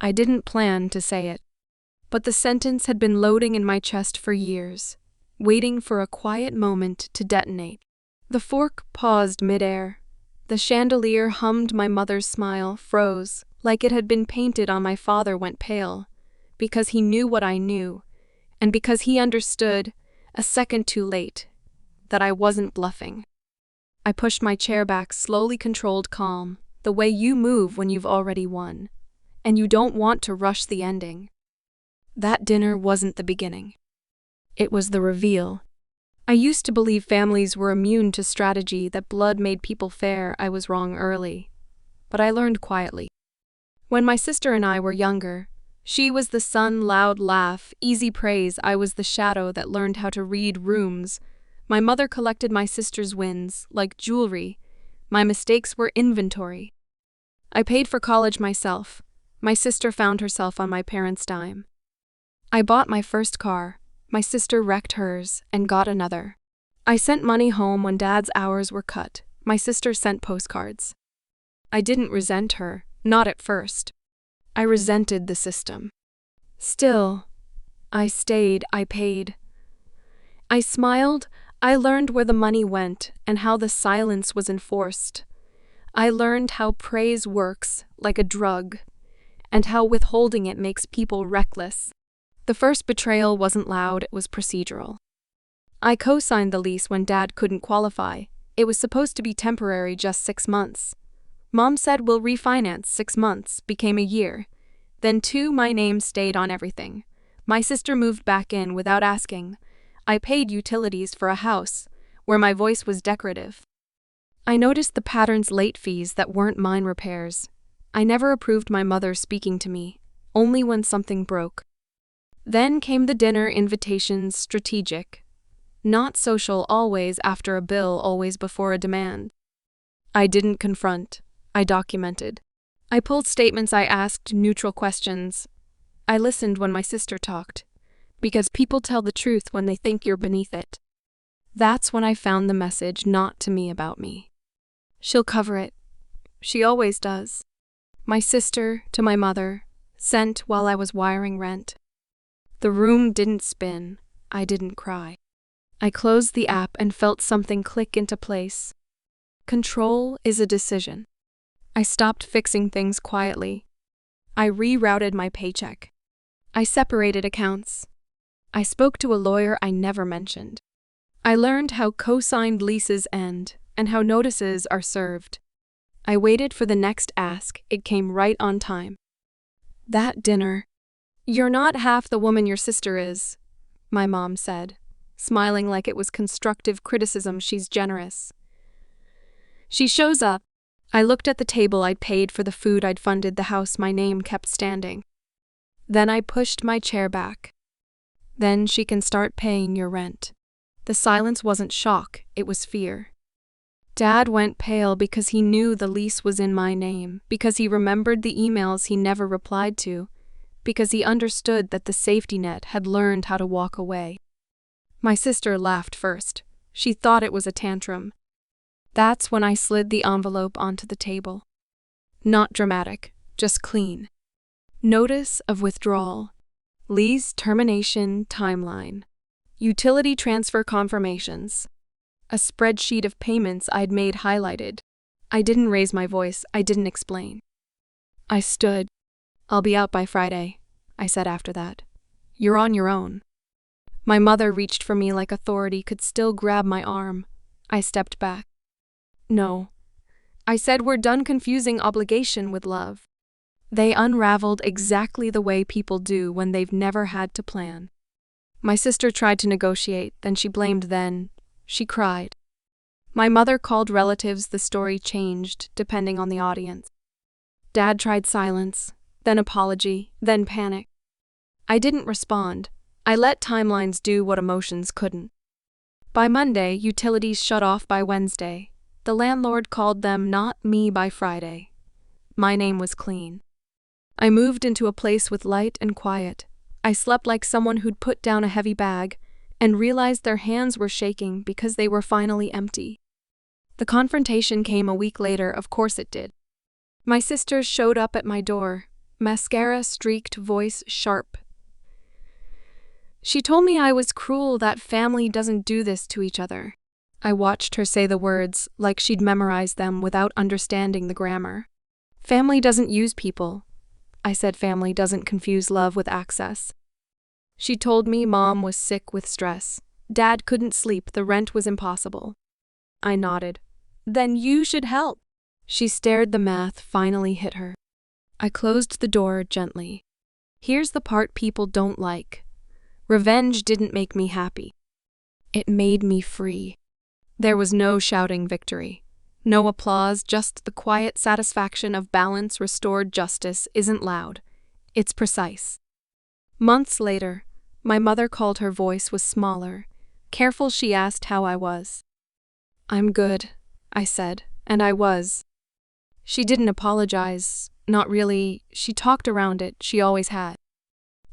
I didn't plan to say it, but the sentence had been loading in my chest for years, waiting for a quiet moment to detonate. The fork paused midair. The chandelier hummed, my mother's smile froze, like it had been painted on. My father went pale, because he knew what I knew, and because he understood, a second too late, that I wasn't bluffing. I pushed my chair back, slowly, controlled calm, the way you move when you've already won, and you don't want to rush the ending. That dinner wasn't the beginning. It was the reveal. I used to believe families were immune to strategy, that blood made people fair. I was wrong early, but I learned quietly. When my sister and I were younger, she was the sun, loud laugh, easy praise. I was the shadow that learned how to read rooms. My mother collected my sister's wins, like jewelry. My mistakes were inventory. I paid for college myself. My sister found herself on my parents' dime. I bought my first car. My sister wrecked hers and got another. I sent money home when Dad's hours were cut. My sister sent postcards. I didn't resent her, not at first. I resented the system. Still, I stayed, I paid. I smiled. I learned where the money went and how the silence was enforced. I learned how praise works like a drug, and how withholding it makes people reckless. The first betrayal wasn't loud, it was procedural. I co-signed the lease when Dad couldn't qualify. It was supposed to be temporary, just 6 months. Mom said we'll refinance. 6 months became a year. Then 2, my name stayed on everything. My sister moved back in without asking. I paid utilities for a house where my voice was decorative. I noticed the patterns: late fees that weren't mine, repairs. I never approved my mother speaking to me, only when something broke. Then came the dinner invitations, strategic. Not social, always after a bill, always before a demand. I didn't confront, I documented. I pulled statements, I asked neutral questions. I listened when my sister talked, because people tell the truth when they think you're beneath it. That's when I found the message, not to me, about me. She'll cover it. She always does. My sister, to my mother, sent while I was wiring rent. The room didn't spin. I didn't cry. I closed the app and felt something click into place. Control is a decision. I stopped fixing things quietly. I rerouted my paycheck. I separated accounts. I spoke to a lawyer I never mentioned. I learned how co-signed leases end and how notices are served. I waited for the next ask. It came right on time. That dinner. "You're not half the woman your sister is," my mom said, smiling like it was constructive criticism. "She's generous. She shows up." I looked at the table I'd paid for, the food I'd funded, the house my name kept standing. Then I pushed my chair back. "Then she can start paying your rent." The silence wasn't shock, it was fear. Dad went pale because he knew the lease was in my name, because he remembered the emails he never replied to, because he understood that the safety net had learned how to walk away. My sister laughed first. She thought it was a tantrum. That's when I slid the envelope onto the table. Not dramatic, just clean. Notice of withdrawal. Lease termination timeline. Utility transfer confirmations. A spreadsheet of payments I'd made highlighted. I didn't raise my voice, I didn't explain. I stood. "I'll be out by Friday," I said after that. "You're on your own." My mother reached for me like authority could still grab my arm. I stepped back. "No," I said, "we're done confusing obligation with love." They unraveled exactly the way people do when they've never had to plan. My sister tried to negotiate, then she blamed, then she cried. My mother called relatives, the story changed depending on the audience. Dad tried silence, then apology, then panic. I didn't respond. I let timelines do what emotions couldn't. By Monday, utilities shut off. By Wednesday, the landlord called them, not me. By Friday, my name was clean. I moved into a place with light and quiet. I slept like someone who'd put down a heavy bag and realized their hands were shaking because they were finally empty. The confrontation came a week later, of course it did. My sisters showed up at my door. mascara-streaked voice sharp. She told me I was cruel, that family doesn't do this to each other. I watched her say the words like she'd memorized them without understanding the grammar. Family doesn't use people. I said family doesn't confuse love with access. She told me Mom was sick with stress. Dad couldn't sleep, the rent was impossible. I nodded. Then you should help. She stared, the math finally hit her. I closed the door gently. Here's the part people don't like. Revenge didn't make me happy. It made me free. There was no shouting victory. No applause, just the quiet satisfaction of balance. Restored justice isn't loud. It's precise. Months later, my mother called. Her voice was smaller. Careful, she asked how I was. I'm good, I said, and I was. She didn't apologize. Not really. She talked around it. She always had.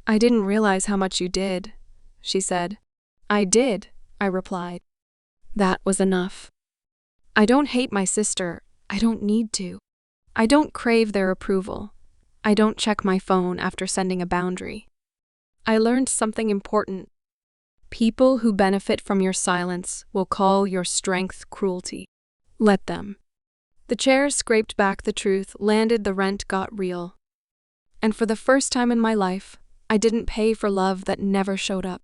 I didn't realize how much you did, she said. I did, I replied. That was enough. I don't hate my sister. I don't need to. I don't crave their approval. I don't check my phone after sending a boundary. I learned something important. People who benefit from your silence will call your strength cruelty. Let them. The chair scraped back the truth, landed, the rent got real. And for the first time in my life, I didn't pay for love that never showed up.